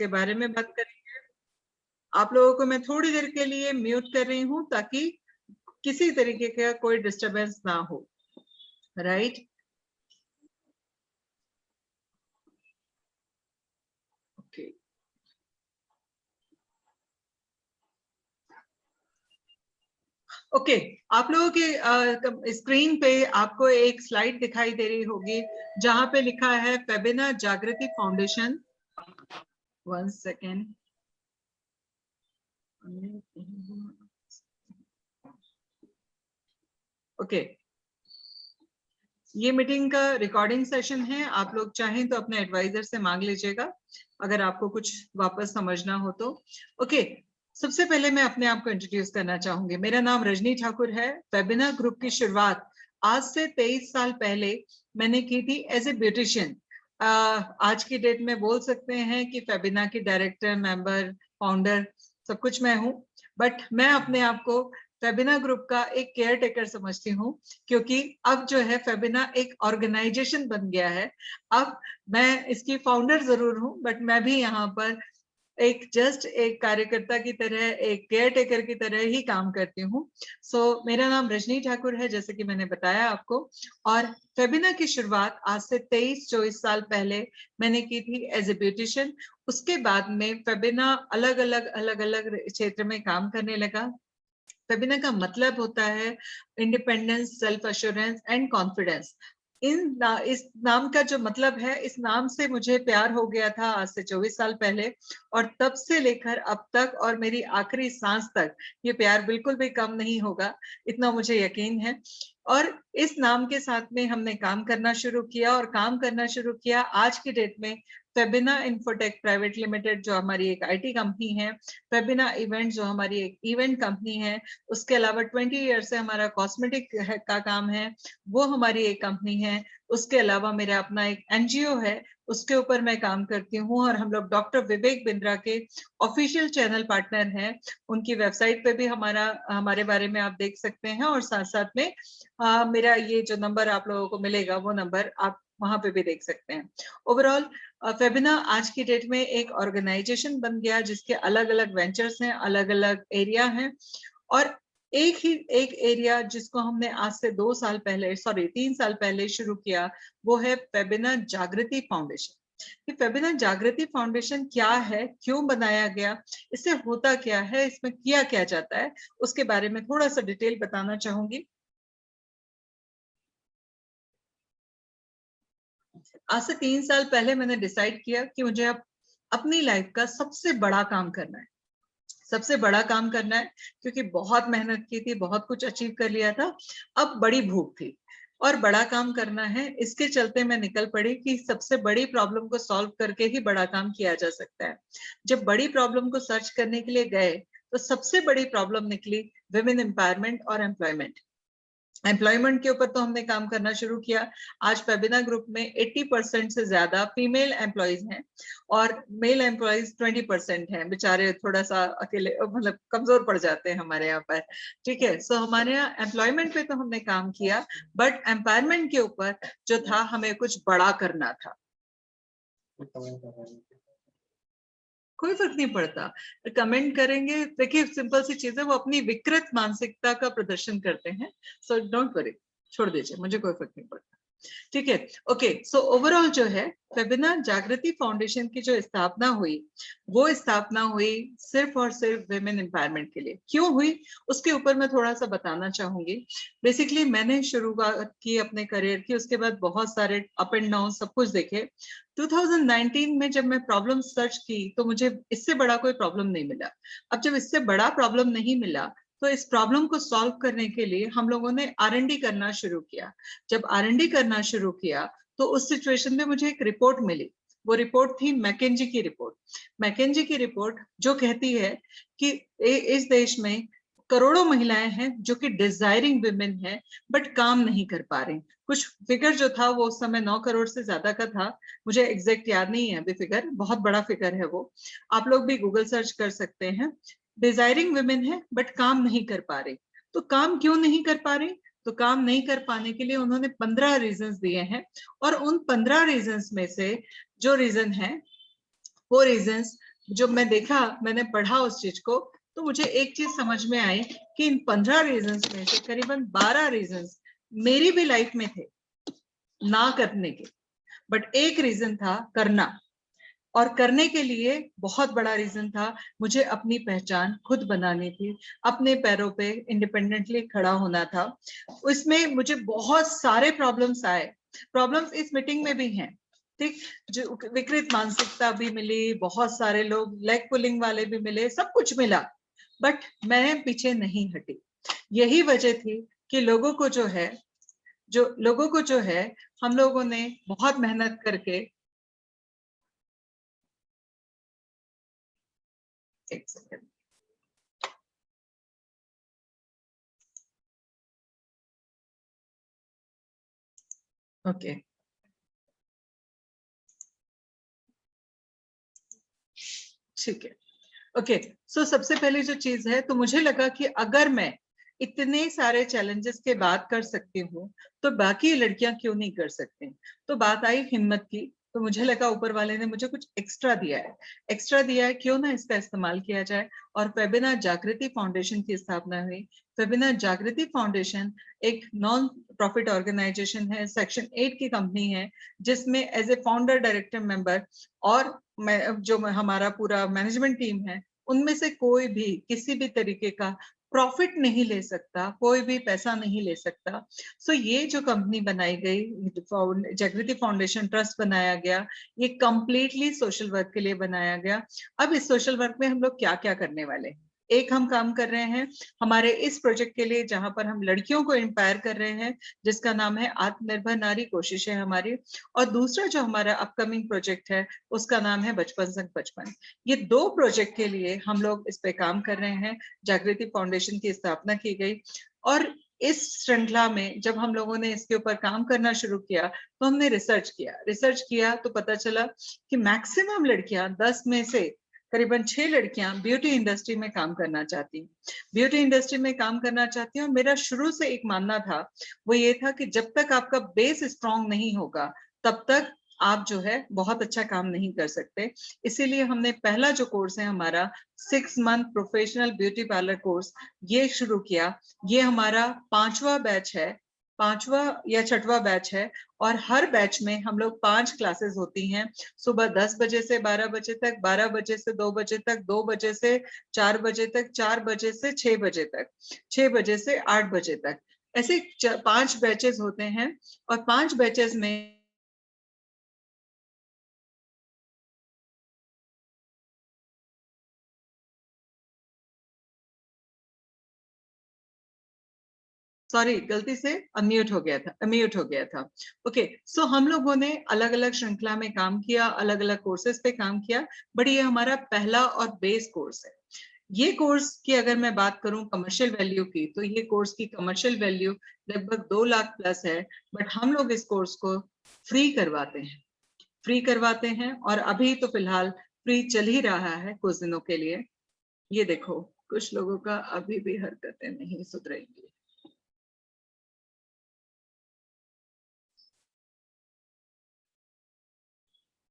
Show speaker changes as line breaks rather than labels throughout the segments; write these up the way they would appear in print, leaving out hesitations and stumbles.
उसके बारे में बात करेंगे। आप लोगों को मैं थोड़ी देर के लिए म्यूट कर रही हूँ ताकि किसी तरीके का कोई डिस्टरबेंस ना हो, राइट। ओके, ओके, आप लोगों के स्क्रीन पे आपको एक स्लाइड दिखाई दे रही होगी जहां पे लिखा है Febina Jagriti foundation. 1 second. Okay, ये मीटिंग का रिकॉर्डिंग सेशन है, आप लोग चाहें तो अपने एडवाइजर से मांग लीजिएगा अगर आपको कुछ वापस समझना हो तो। ओके, सबसे पहले मैं अपने आप को इंट्रोड्यूस करना चाहूंगी। मेरा नाम रजनी ठाकुर है। फेबिना ग्रुप की शुरुआत आज से 23 साल पहले मैंने की थी एज ए ब्यूटिशियन। आज की डेट में बोल सकते हैं कि फेबिना की डायरेक्टर, मेंबर, फाउंडर सब कुछ मैं हूँ। बट मैं अपने आप को फेबिना ग्रुप का एक केयर टेकर समझती हूँ, क्योंकि अब जो है फेबिना एक ऑर्गेनाइजेशन बन गया है। अब मैं इसकी फाउंडर जरूर हूँ, बट मैं भी यहाँ पर एक कार्यकर्ता की तरह, एक केयर टेकर की तरह ही काम करती हूँ। मेरा नाम रजनी ठाकुर है, जैसे कि मैंने बताया आपको। और फेबिना की शुरुआत आज से 23-24 साल पहले मैंने की थी एज ए ब्यूटिशियन। उसके बाद में फेबिना अलग अलग क्षेत्र में काम करने लगा। फेबिना का मतलब होता है independence, self assurance and confidence. इस नाम का जो मतलब है, इस नाम से मुझे प्यार हो गया था आज से 24 साल पहले, और तब से लेकर अब तक और मेरी आखिरी सांस तक ये प्यार बिल्कुल भी कम नहीं होगा, इतना मुझे यकीन है। और इस नाम के साथ में हमने काम करना शुरू किया, और काम करना शुरू किया आज की डेट में फेबिना इन्फोटेक प्राइवेट लिमिटेड, जो हमारी एक आईटी कंपनी है, फेबिना इवेंट जो हमारी एक इवेंट कंपनी है, उसके अलावा 20 ईयर से हमारा कॉस्मेटिक का काम है, वो हमारी एक कंपनी है। उसके अलावा मेरा अपना एक एनजीओ है, उसके ऊपर मैं काम करती हूँ, और हम लोग डॉक्टर विवेक बिंद्रा के ऑफिशियल चैनल पार्टनर हैं। उनकी वेबसाइट पे भी हमारे बारे में आप देख सकते हैं, और साथ साथ में मेरा ये जो नंबर आप लोगों को मिलेगा, वो नंबर आप वहां पे भी देख सकते हैं। ओवरऑल फेबिना आज की डेट में एक ऑर्गेनाइजेशन बन गया, जिसके अलग अलग वेंचर्स हैं, अलग अलग एरिया हैं। और एक एरिया जिसको हमने आज से 3 साल पहले शुरू किया, वो है फेबिना जागृति फाउंडेशन। ये फेबिना जागृति फाउंडेशन क्या है, क्यों बनाया गया, इससे होता क्या है, इसमें किया क्या जाता है, उसके बारे में थोड़ा सा डिटेल बताना चाहूंगी। आज से 3 साल पहले मैंने डिसाइड किया कि मुझे अब अपनी लाइफ का सबसे बड़ा काम करना है, सबसे बड़ा काम करना है, क्योंकि बहुत मेहनत की थी, बहुत कुछ अचीव कर लिया था। अब बड़ी भूख थी और बड़ा काम करना है। इसके चलते मैं निकल पड़ी कि सबसे बड़ी प्रॉब्लम को सॉल्व करके ही बड़ा काम किया जा सकता है। जब बड़ी प्रॉब्लम को सर्च करने के लिए गए, तो सबसे बड़ी प्रॉब्लम निकली विमेन एम्पावरमेंट और एम्प्लॉयमेंट। एम्प्लॉयमेंट के ऊपर तो हमने काम करना शुरू किया। आज फेबिना ग्रुप में 80% से ज्यादा फीमेल एम्प्लॉयज हैं, और मेल एम्प्लॉयज 20% हैं। बेचारे थोड़ा सा अकेले, मतलब कमजोर पड़ जाते हैं हमारे यहाँ पर। ठीक है, सो हमारे यहाँ एम्प्लॉयमेंट पे तो हमने काम किया, बट एम्पावरमेंट के ऊपर जो था, हमें कुछ बड़ा करना था। कोई फर्क नहीं पड़ता, कमेंट करेंगे। देखिए, सिंपल सी चीज है, वो अपनी विकृत मानसिकता का प्रदर्शन करते हैं। सो डोंट वरी, छोड़ दीजिए, मुझे कोई फर्क नहीं पड़ता। ठीक है, ओके। सो ओवरऑल जो है, फेबिना जागृति फाउंडेशन की जो स्थापना हुई, वो स्थापना हुई सिर्फ और सिर्फ विमेन एम्पावरमेंट के लिए। क्यों हुई, उसके ऊपर मैं थोड़ा सा बताना चाहूंगी। बेसिकली मैंने शुरुआत की अपने करियर की, उसके बाद बहुत सारे अप एंड डाउन सब कुछ देखे। 2019 में जब मैं प्रॉब्लम सर्च की, तो मुझे इससे बड़ा कोई प्रॉब्लम नहीं मिला। अब जब इससे बड़ा प्रॉब्लम नहीं मिला, तो इस प्रॉब्लम को सॉल्व करने के लिए हम लोगों ने R&D करना शुरू किया। जब R&D करना शुरू किया, तो उस सिचुएशन में मुझे एक रिपोर्ट मिली। वो रिपोर्ट थी मैकेंजी की रिपोर्ट। मैकेंजी की रिपोर्ट जो कहती है कि इस देश में करोड़ों महिलाएं हैं जो कि डिजायरिंग विमेन है, बट काम नहीं कर पा रही। कुछ फिगर जो था, वो उस समय 9 करोड़ से ज्यादा का था। मुझे एग्जैक्ट याद नहीं है अभी फिगर, बहुत बड़ा फिगर है वो, आप लोग भी गूगल सर्च कर सकते हैं। डिजायरिंग विमेन है, बट काम नहीं कर पा रही। तो काम क्यों नहीं कर पा रही, तो काम नहीं कर पाने के लिए उन्होंने 15 रीजंस दिए हैं। और उन 15 रीजंस में से जो रीजन है, वो रीजंस जब मैंने पढ़ा उस चीज को, तो मुझे एक चीज समझ में आई कि इन 15 रीजंस में से करीबन 12 रीजंस मेरी भी लाइफ में थे ना करने के, बट एक रीजन था करना। और करने के लिए बहुत बड़ा रीजन था, मुझे अपनी पहचान खुद बनानी थी, अपने पैरों पे इंडिपेंडेंटली खड़ा होना था। उसमें मुझे बहुत सारे प्रॉब्लम्स आए, प्रॉब्लम्स इस मीटिंग में भी हैं, ठीक, जो विकृत मानसिकता भी मिली, बहुत सारे लोग लेग पुलिंग वाले भी मिले, सब कुछ मिला, बट मैं पीछे नहीं हटी। यही वजह थी कि लोगों को जो है हम लोगों ने बहुत मेहनत करके, एक सेकंड, ओके, ठीक है, ओके। सो सबसे पहली जो चीज है, तो मुझे लगा कि अगर मैं इतने सारे चैलेंजेस के बाद कर सकती हूँ, तो बाकी लड़कियां क्यों नहीं कर सकती। तो बात आई हिम्मत की, तो मुझे लगा ऊपर वाले ने मुझे कुछ एक्स्ट्रा दिया है, क्यों ना इसका इस्तेमाल किया जाए। और फेबिना जागृति फाउंडेशन की स्थापना हुई। फेबिना जागृति फाउंडेशन एक नॉन प्रॉफिट ऑर्गेनाइजेशन है, सेक्शन 8 की कंपनी है, जिसमें as a founder, director, member और जो हमारा पूरा मैनेजमेंट टीम है, उनमें से कोई भी किसी भी तरीके का प्रॉफिट नहीं ले सकता, कोई भी पैसा नहीं ले सकता। सो ये जो कंपनी बनाई गई, जागृति फाउंडेशन ट्रस्ट बनाया गया, ये कंप्लीटली सोशल वर्क के लिए बनाया गया। अब इस सोशल वर्क में हम लोग क्या क्या करने वाले हैं, एक हम काम कर रहे हैं हमारे इस प्रोजेक्ट के लिए, जहां पर हम लड़कियों को इंस्पायर कर रहे हैं, जिसका नाम है आत्मनिर्भर नारी कोशिश है हमारी। और दूसरा जो हमारा अपकमिंग प्रोजेक्ट है, उसका नाम है बचपन संग बचपन। ये दो प्रोजेक्ट के लिए हम लोग इस पे काम कर रहे हैं। जागृति फाउंडेशन की स्थापना की गई, और इस श्रृंखला में जब हम लोगों ने इसके ऊपर काम करना शुरू किया, तो हमने रिसर्च किया तो पता चला कि मैक्सिमम लड़कियां, 10 में से करीबन 6 लड़कियां ब्यूटी इंडस्ट्री में काम करना चाहती हैं, ब्यूटी इंडस्ट्री में काम करना चाहती हैं। और मेरा शुरू से एक मानना था, वो ये था कि जब तक आपका बेस स्ट्रांग नहीं होगा, तब तक आप जो है बहुत अच्छा काम नहीं कर सकते। इसीलिए हमने पहला जो कोर्स है हमारा 6 month professional beauty parlour course, ये शुरू किया। ये हमारा 5वां बैच है, 5वां या 6वां बैच है। और हर बैच में हम लोग 5 क्लासेस होती हैं, सुबह 10 बजे से 12 बजे तक, 12 बजे से 2 बजे तक, 2 बजे से 4 बजे तक, 4 बजे से 6 बजे तक, 6 बजे से 8 बजे तक, ऐसे 5 बैचेस होते हैं। और 5 बैचेस में, सॉरी गलती से अम्यूट हो गया था। ओके, सो हम लोगों ने अलग अलग श्रृंखला में काम किया, अलग अलग कोर्सेज पे काम किया, बट ये हमारा पहला और बेस कोर्स है। ये कोर्स की अगर मैं बात करूं कमर्शियल वैल्यू की, तो ये कोर्स की कमर्शियल वैल्यू लगभग 2 लाख प्लस है। बट हम लोग इस कोर्स को फ्री करवाते हैं, और अभी तो फिलहाल फ्री चल ही रहा है कुछ दिनों के लिए। ये देखो, कुछ लोगों का अभी भी हरकतें नहीं सुधरेंगी।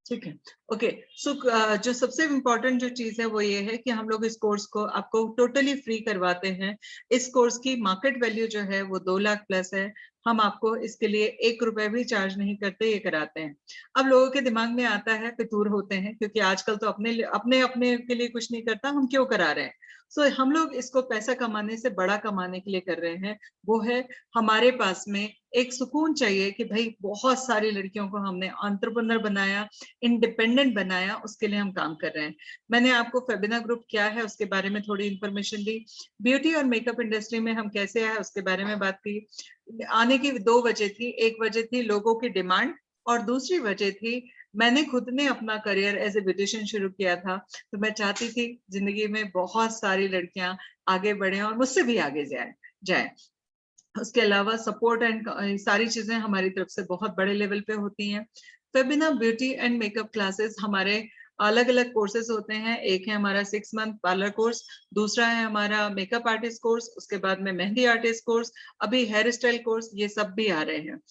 ठीक है, ओके। सो जो सबसे इम्पोर्टेंट जो चीज है, वो ये है कि हम लोग इस कोर्स को आपको टोटली फ्री करवाते हैं। इस कोर्स की मार्केट वैल्यू जो है वो 2 लाख प्लस है। हम आपको इसके लिए 1 रुपए भी चार्ज नहीं करते, ये कराते हैं। अब लोगों के दिमाग में आता है, फितूर होते हैं, क्योंकि आजकल तो अपने अपने अपने के लिए कुछ नहीं करता, हम क्यों करा रहे हैं। सो हम लोग इसको पैसा कमाने से बड़ा कमाने के लिए कर रहे हैं। वो है, हमारे पास में एक सुकून चाहिए कि भाई बहुत सारी लड़कियों को हमने एंटरप्रेन्योर बनाया, इंडिपेंडेंट बनाया, उसके लिए हम काम कर रहे हैं। मैंने आपको फेबिना ग्रुप क्या है उसके बारे में थोड़ी इंफॉर्मेशन दी, ब्यूटी और मेकअप इंडस्ट्री में हम कैसे आए उसके बारे में बात की। आने की 2 वजह थी, एक वजह थी लोगों की डिमांड, और दूसरी वजह थी मैंने खुद ने अपना करियर एज ए ब्यूटिशियन शुरू किया था, तो मैं चाहती थी जिंदगी में बहुत सारी लड़कियां आगे बढ़े और मुझसे भी आगे जाए। उसके अलावा सपोर्ट एंड सारी चीजें हमारी तरफ से बहुत बड़े लेवल पे होती हैं। Febina beauty and makeup classes हमारे अलग अलग कोर्सेज होते हैं। एक है हमारा 6 मंथ पार्लर कोर्स, दूसरा है हमारा मेकअप आर्टिस्ट कोर्स, उसके बाद में मेहंदी आर्टिस्ट कोर्स, अभी हेयर स्टाइल कोर्स, ये सब भी आ रहे हैं।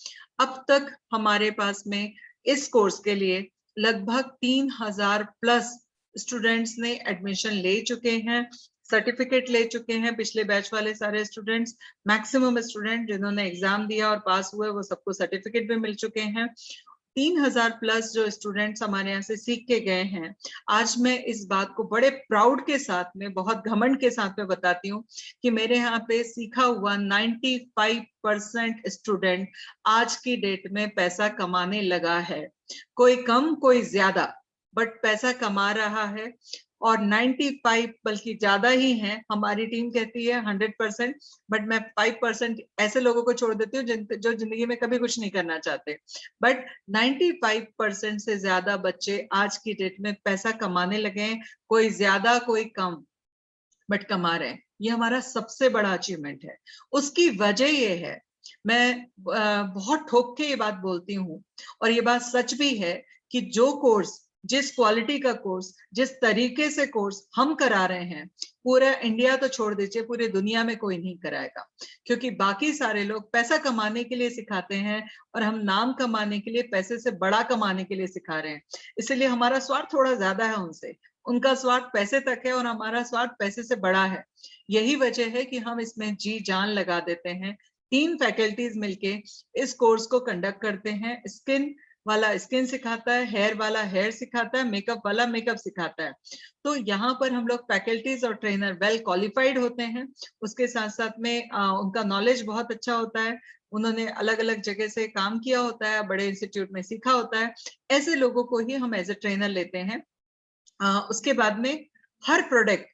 अब तक हमारे पास में इस कोर्स के लिए लगभग 3000 प्लस स्टूडेंट्स ने एडमिशन ले चुके हैं, सर्टिफिकेट ले चुके हैं। पिछले बैच वाले सारे स्टूडेंट्स, मैक्सिमम स्टूडेंट जिन्होंने एग्जाम दिया और पास हुए, वो सबको सर्टिफिकेट भी मिल चुके हैं। 3000 प्लस जो स्टूडेंट्स हमारे यहाँ से सीख के गए हैं। आज मैं इस बात को बड़े प्राउड के साथ में, बहुत घमंड के साथ में बताती हूँ कि मेरे यहाँ पे सीखा हुआ 95% स्टूडेंट आज की डेट में पैसा कमाने लगा है। कोई कम कोई ज्यादा, बट पैसा कमा रहा है। और 95 बल्कि ज्यादा ही हैं। हमारी टीम कहती है 100%, बट मैं 5% ऐसे लोगों को छोड़ देती हूँ जो जिंदगी में कभी कुछ नहीं करना चाहते। बट 95% से ज्यादा बच्चे आज की डेट में पैसा कमाने लगे हैं। कोई ज्यादा कोई कम, बट कमा रहे हैं। ये हमारा सबसे बड़ा अचीवमेंट है। उसकी वजह ये है, मैं बहुत ठोक के ये बात बोलती हूँ और ये बात सच भी है कि जो कोर्स, जिस क्वालिटी का कोर्स, जिस तरीके से कोर्स हम करा रहे हैं, पूरा इंडिया तो छोड़ दीजिए, पूरी दुनिया में कोई नहीं कराएगा। क्योंकि बाकी सारे लोग पैसा कमाने के लिए सिखाते हैं और हम नाम कमाने के लिए, पैसे से बड़ा कमाने के लिए सिखा रहे हैं। इसलिए हमारा स्वार्थ थोड़ा ज्यादा है उनसे। उनका स्वार्थ पैसे तक है और हमारा स्वार्थ पैसे से बड़ा है। यही वजह है कि हम इसमें जी जान लगा देते हैं। 3 फैकल्टीज मिलके इस कोर्स को कंडक्ट करते हैं। स्किन वाला स्किन सिखाता है, हेयर वाला हेयर सिखाता है, मेकअप वाला मेकअप सिखाता है। तो यहाँ पर हम लोग फैकल्टीज और ट्रेनर वेल क्वालिफाइड होते हैं। उसके साथ साथ में उनका नॉलेज बहुत अच्छा होता है। उन्होंने अलग अलग जगह से काम किया होता है, बड़े इंस्टीट्यूट में सीखा होता है। ऐसे लोगों को ही हम एज ए ट्रेनर लेते हैं। उसके बाद में हर प्रोडक्ट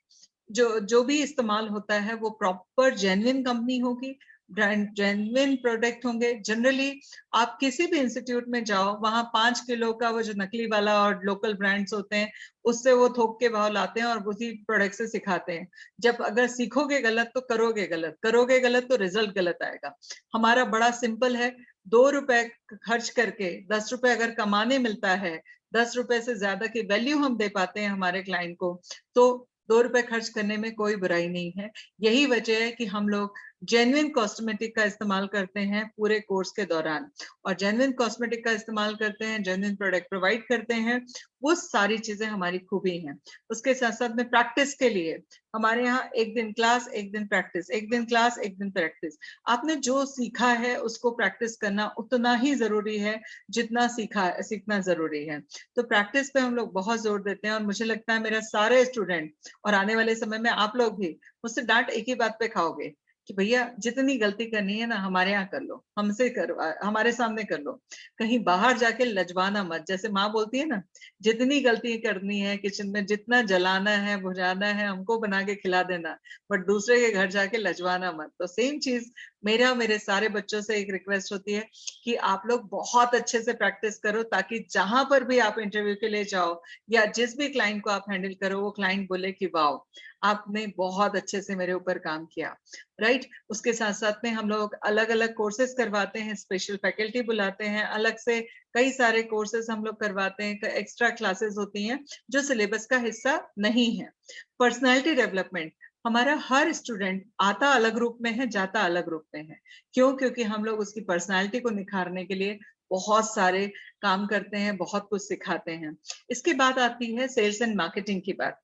जो भी इस्तेमाल होता है वो प्रॉपर जेन्युइन कंपनी होगी, जेन्युइन प्रोडक्ट होंगे। जनरली आप किसी भी इंस्टीट्यूट में जाओ, वहां 5 किलो का वो जो नकली वाला और लोकल ब्रांड्स होते हैं, उससे वो थोक के भाव लाते हैं और उसी प्रोडक्ट से सिखाते हैं। जब अगर सीखोगे गलत तो करोगे गलत, करोगे गलत तो रिजल्ट गलत आएगा। हमारा बड़ा सिंपल है। 2 रुपए खर्च करके 10 रुपए अगर कमाने मिलता है, 10 रुपए से ज्यादा की वैल्यू हम दे पाते हैं हमारे क्लाइंट को, तो 2 रुपए खर्च करने में कोई बुराई नहीं है। यही वजह है कि हम लोग जेन्युइन कॉस्मेटिक का इस्तेमाल करते हैं पूरे कोर्स के दौरान। और जेन्युइन कॉस्मेटिक का इस्तेमाल करते हैं, जेन्युइन प्रोडक्ट प्रोवाइड करते हैं। वो सारी चीजें हमारी खूबी हैं। उसके साथ साथ में प्रैक्टिस के लिए हमारे यहाँ 1 दिन क्लास, 1 दिन प्रैक्टिस, 1 दिन क्लास, 1 दिन प्रैक्टिस। आपने जो सीखा है उसको प्रैक्टिस करना उतना ही जरूरी है जितना सीखना जरूरी है। तो प्रैक्टिस पे हम लोग बहुत जोर देते हैं। और मुझे लगता है मेरा सारे स्टूडेंट और आने वाले समय में आप लोग भी मुझसे डांट एक ही बात पे खाओगे कि भैया जितनी गलती करनी है ना हमारे यहाँ कर लो, हमसे करो, हमारे सामने कर लो। कहीं बाहर जाके लजवाना मत। जैसे माँ बोलती है ना, जितनी गलती करनी है किचन में, जितना जलाना है बुझाना है, हमको बना के खिला देना, बट दूसरे के घर जाके लजवाना मत। तो सेम चीज मेरे सारे बच्चों से एक रिक्वेस्ट होती है कि आप लोग बहुत अच्छे से प्रैक्टिस करो, ताकि जहां पर भी आप इंटरव्यू के लिए जाओ या जिस भी क्लाइंट को आप हैंडल करो, वो क्लाइंट बोले कि वाओ, आपने बहुत अच्छे से मेरे ऊपर काम किया। राइट। उसके साथ साथ में हम लोग अलग अलग कोर्सेज करवाते हैं, स्पेशल फैकल्टी बुलाते हैं, अलग से कई सारे कोर्सेज हम लोग करवाते हैं। एक्स्ट्रा क्लासेस होती हैं जो सिलेबस का हिस्सा नहीं है। पर्सनालिटी डेवलपमेंट, हमारा हर स्टूडेंट आता अलग रूप में है, जाता अलग रूप में है। क्यों? क्योंकि हम लोग उसकी पर्सनालिटी को निखारने के लिए बहुत सारे काम करते हैं, बहुत कुछ सिखाते हैं। इसके बाद आती है सेल्स एंड मार्केटिंग की बात।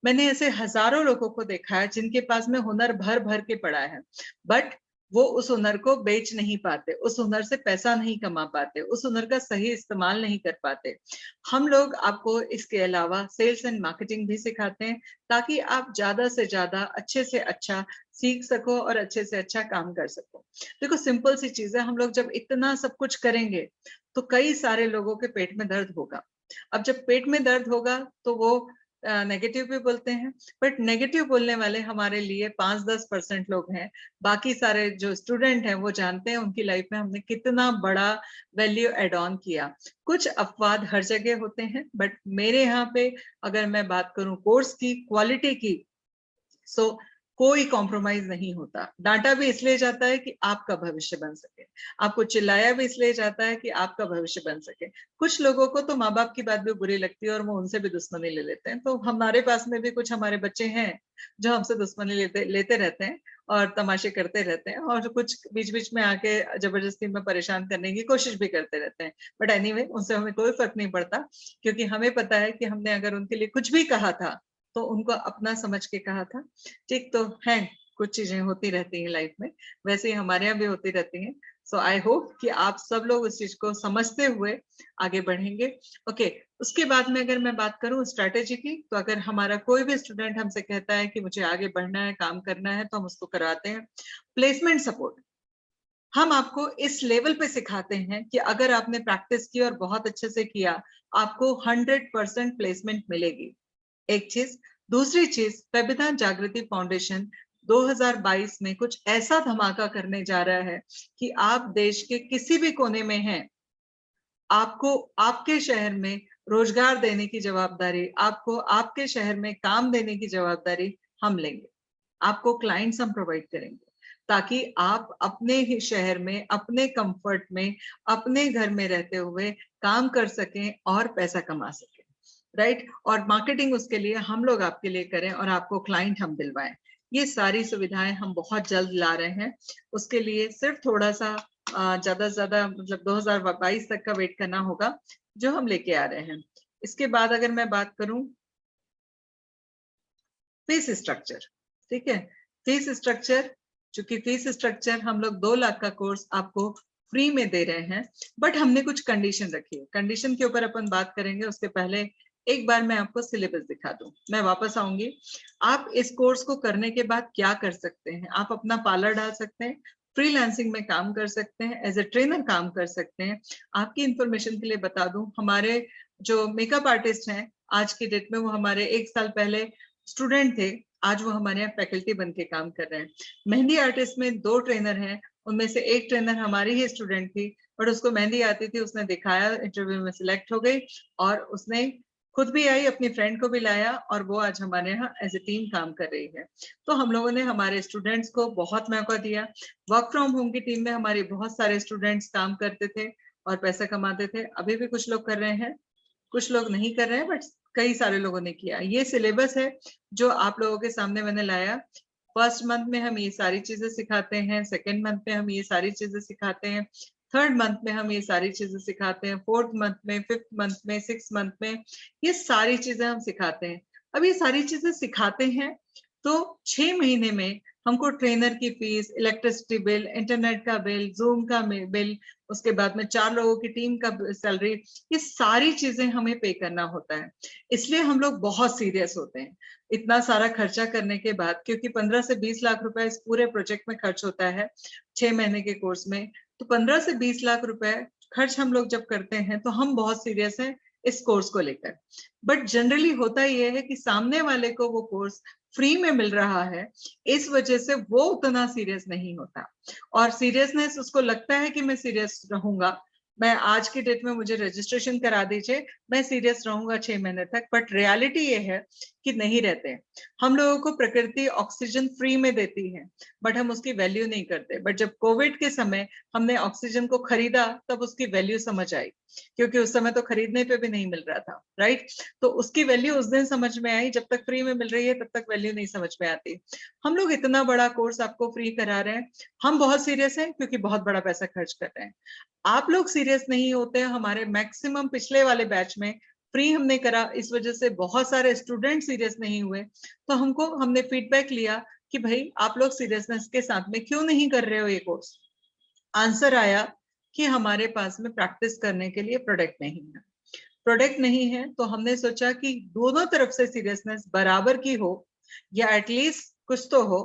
मैंने ऐसे हजारों लोगों को देखा है जिनके पास में हुनर भर भर के पड़ा है, बट वो उस हुनर को बेच नहीं पाते, उस हुनर से पैसा नहीं कमा पाते, उस हुनर का सही इस्तेमाल नहीं कर पाते। हम लोग आपको इसके अलावा सेल्स एंड मार्केटिंग भी सिखाते हैं, ताकि आप ज्यादा से ज्यादा अच्छे से अच्छा सीख सको और अच्छे से अच्छा काम कर सको। देखो सिंपल सी चीज है, हम लोग जब इतना सब कुछ करेंगे तो कई सारे लोगों के पेट में दर्द होगा। अब जब पेट में दर्द होगा तो वो नेगेटिव भी बोलते हैं, बट नेगेटिव बोलने वाले हमारे लिए 5-10% लोग हैं। बाकी सारे जो स्टूडेंट हैं वो जानते हैं उनकी लाइफ में हमने कितना बड़ा वैल्यू एड ऑन किया। कुछ अपवाद हर जगह होते हैं, बट मेरे यहाँ पे अगर मैं बात करूं कोर्स की क्वालिटी की, सो कोई कॉम्प्रोमाइज नहीं होता। डांटा भी इसलिए जाता है कि आपका भविष्य बन सके, आपको चिल्लाया भी इसलिए जाता है कि आपका भविष्य बन सके। कुछ लोगों को तो माँ बाप की बात भी बुरी लगती है और वो उनसे भी दुश्मनी ले लेते हैं। तो हमारे पास में भी कुछ हमारे बच्चे हैं जो हमसे दुश्मनी लेते रहते हैं और तमाशे करते रहते हैं, और कुछ बीच बीच में आके जबरदस्ती में परेशान करने की कोशिश भी करते रहते हैं। बट एनीवे, उनसे हमें कोई फर्क नहीं पड़ता, क्योंकि हमें पता है कि हमने अगर उनके लिए कुछ भी कहा था तो उनको अपना समझ के कहा था। ठीक तो है, कुछ चीजें होती रहती हैं लाइफ में, वैसे ही हमारे यहाँ भी होती रहती हैं। सो आई होप कि आप सब लोग उस चीज को समझते हुए आगे बढ़ेंगे। ओके, उसके बाद में अगर मैं बात करूं स्ट्रैटेजी की, तो अगर हमारा कोई भी स्टूडेंट हमसे कहता है कि मुझे आगे बढ़ना है, काम करना है, तो हम उसको कराते हैं प्लेसमेंट सपोर्ट। हम आपको इस लेवल पे सिखाते हैं कि अगर आपने प्रैक्टिस की और बहुत अच्छे से किया, आपको 100% प्लेसमेंट मिलेगी। एक चीज। दूसरी चीज, वेबिनार जागृति फाउंडेशन 2022 में कुछ ऐसा धमाका करने जा रहा है कि आप देश के किसी भी कोने में हैं, आपको आपके शहर में रोजगार देने की जवाबदारी, आपको आपके शहर में काम देने की जवाबदारी हम लेंगे। आपको क्लाइंट्स हम प्रोवाइड करेंगे, ताकि आप अपने ही शहर में, अपने कंफर्ट में, अपने घर में रहते हुए काम कर सकें और पैसा कमा सकें। राइट? और मार्केटिंग उसके लिए हम लोग आपके लिए करें और आपको क्लाइंट हम दिलवाएं। ये सारी सुविधाएं हम बहुत जल्द ला रहे हैं। उसके लिए सिर्फ थोड़ा सा ज्यादा से ज्यादा मतलब 2022 तक का वेट करना होगा, जो हम लेके आ रहे हैं। इसके बाद अगर मैं बात करूं फीस स्ट्रक्चर, ठीक है, फीस स्ट्रक्चर, चूंकि फीस स्ट्रक्चर हम लोग 2 लाख का कोर्स आपको फ्री में दे रहे हैं, बट हमने कुछ कंडीशन रखी है। कंडीशन के ऊपर अपन बात करेंगे, उसके पहले एक बार मैं आपको सिलेबस दिखा दूं, मैं वापस आऊंगी। आप इस कोर्स को करने के बाद क्या कर सकते हैं? आप अपना पार्लर डाल सकते हैं, फ्रीलांसिंग में काम कर सकते हैं, एज ए ट्रेनर काम कर सकते हैं। आपकी इंफॉर्मेशन के लिए बता दूं, हमारे जो मेकअप आर्टिस्ट हैं आज की डेट में, वो हमारे 1 साल पहले स्टूडेंट थे, आज वो हमारे यहाँ फैकल्टी बन के काम कर रहे हैं। मेहंदी आर्टिस्ट में 2 ट्रेनर हैं, उनमें से एक ट्रेनर हमारी ही स्टूडेंट थी, बट उसको मेहंदी आती थी, उसने दिखाया, इंटरव्यू में सिलेक्ट हो गई और उसने खुद भी आई, अपनी फ्रेंड को भी लाया, और वो आज हमारे यहाँ एज ए टीम काम कर रही है। तो हम लोगों ने हमारे स्टूडेंट्स को बहुत मौका दिया। वर्क फ्रॉम होम की टीम में हमारे बहुत सारे स्टूडेंट्स काम करते थे और पैसा कमाते थे। अभी भी कुछ लोग कर रहे हैं, कुछ लोग नहीं कर रहे हैं, बट कई सारे लोगों ने किया। ये सिलेबस है जो आप लोगों के सामने मैंने लाया। फर्स्ट मंथ में हम ये सारी चीजें सिखाते हैं, सेकेंड मंथ में हम ये सारी चीजें सिखाते हैं, थर्ड मंथ में हम ये सारी चीजें सिखाते हैं, फोर्थ मंथ में, फिफ्थ मंथ में, सिक्स मंथ में ये सारी चीजें हम सिखाते हैं। अब ये सारी चीजें सिखाते हैं तो 6 महीने में हमको ट्रेनर की फीस, इलेक्ट्रिसिटी बिल, इंटरनेट का बिल, जूम का बिल, उसके बाद में 4 लोगों की टीम का सैलरी, ये सारी चीजें हमें पे करना होता है। इसलिए हम लोग बहुत सीरियस होते हैं इतना सारा खर्चा करने के बाद, क्योंकि 15 से 20 लाख रुपए इस पूरे प्रोजेक्ट में खर्च होता है 6 महीने के कोर्स में। तो 15 से 20 लाख रुपए खर्च हम लोग जब करते हैं तो हम बहुत सीरियस हैं इस कोर्स को लेकर। बट जनरली होता यह है कि सामने वाले को वो कोर्स फ्री में मिल रहा है, इस वजह से वो उतना सीरियस नहीं होता। और सीरियसनेस उसको लगता है कि मैं सीरियस रहूंगा, मैं आज की डेट में मुझे रजिस्ट्रेशन करा दीजिए, मैं सीरियस रहूंगा 6 महीने तक। बट रियलिटी ये है कि नहीं रहते। हम लोगों को प्रकृति ऑक्सीजन फ्री में देती है, बट हम उसकी वैल्यू नहीं करते। बट जब कोविड के समय हमने ऑक्सीजन को खरीदा, तब उसकी वैल्यू समझ आई, क्योंकि उस समय तो खरीदने पे भी नहीं मिल रहा था। राइट? तो उसकी वैल्यू उस दिन समझ में आई, जब तक फ्री में मिल रही है तब तक वैल्यू नहीं समझ में आती। हम लोग इतना बड़ा कोर्स आपको फ्री करा रहे हैं, हम बहुत सीरियस हैं क्योंकि बहुत बड़ा पैसा खर्च कर रहे हैं। आप लोग सीरियस नहीं होते हैं। हमारे मैक्सिमम पिछले वाले बैच में फ्री हमने करा, इस वजह से बहुत सारे स्टूडेंट सीरियस नहीं हुए। तो हमने फीडबैक लिया कि भाई आप लोग सीरियसनेस के साथ में क्यों नहीं कर रहे हो ये कोर्स। आंसर आया कि हमारे पास में प्रैक्टिस करने के लिए प्रोडक्ट नहीं है। प्रोडक्ट नहीं है तो हमने सोचा कि दोनों तरफ से सीरियसनेस बराबर की हो, या एटलीस्ट कुछ तो हो।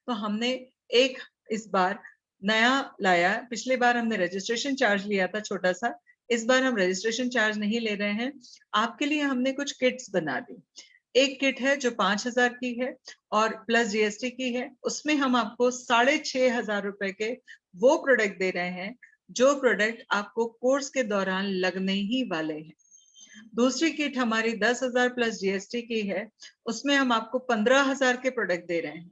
तो हमने एक इस बार नया लाया। पिछली बार हमने रजिस्ट्रेशन चार्ज लिया था छोटा सा, इस बार हम रजिस्ट्रेशन चार्ज नहीं ले रहे हैं। आपके लिए हमने कुछ किट्स बना दी। एक किट है जो 5,000 की है और प्लस जीएसटी की है। उसमें हम आपको 6,500 रुपए के वो प्रोडक्ट दे रहे हैं जो प्रोडक्ट आपको कोर्स के दौरान लगने ही वाले हैं। दूसरी किट हमारी 10,000 प्लस जीएसटी की है, उसमें हम आपको 15,000 के प्रोडक्ट दे रहे हैं।